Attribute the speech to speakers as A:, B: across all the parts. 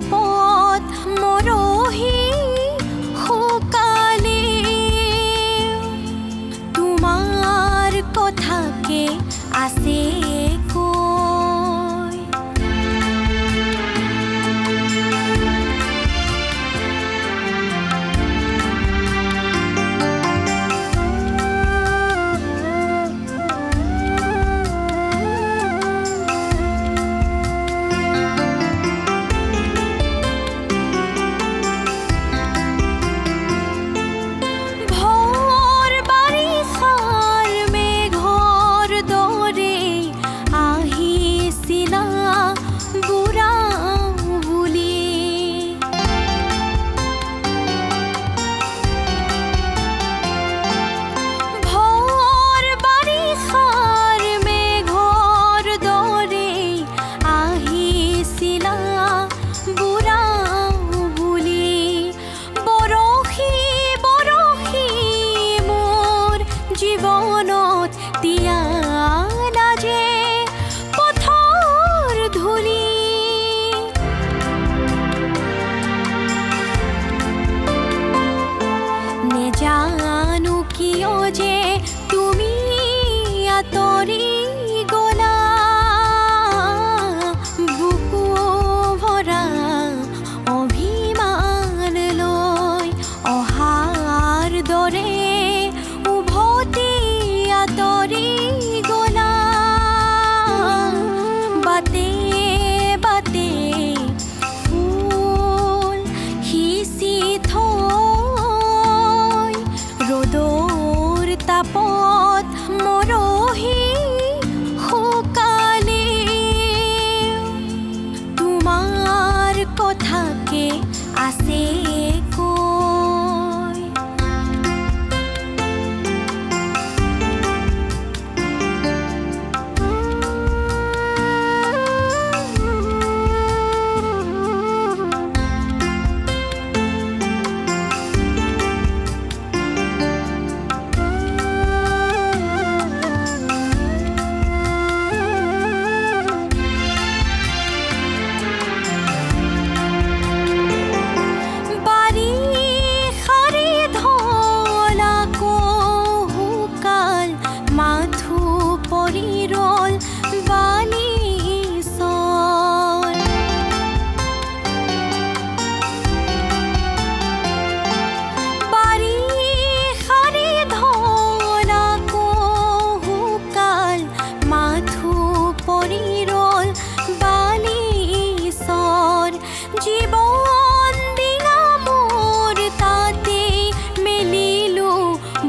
A: তাপত মৰহি শুকালে তোমাৰ কথাকে আছে জানো কিয় যে তুমি আঁতৰি গলা বুকু ভৰা অভিমান লৈ অহাৰ দৰে উভতি আঁতৰি গলা বাটে বাটে ফুল সিঁচি ৰ'দৰ তাপত মৰহি শুকালে তোমাৰ কথাকে আছে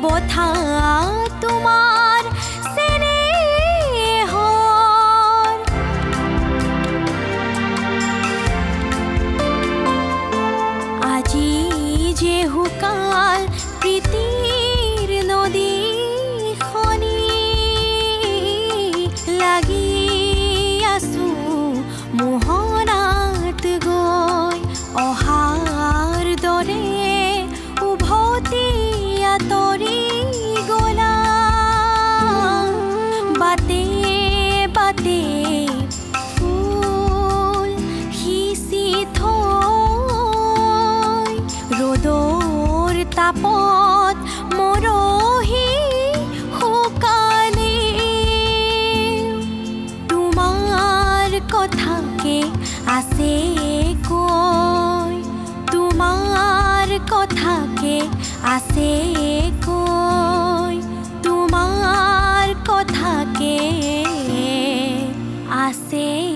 A: বথা তোমাৰ চেনেহৰ আজি যে শুকাল প্ৰীতিৰ নদীখনি লাগি আছো মোহনাত গৈ অহাৰ দৰে উভতি আঁতৰি গলা বাটে বাটে ফুল সিঁচি থৈ ৰ'দৰ তাপত মৰহি শুকালে তোমাৰ কথাকে আছে কৈ তোমাৰ কথাকে আছে কৈ তোমাৰ কথাকে আছে।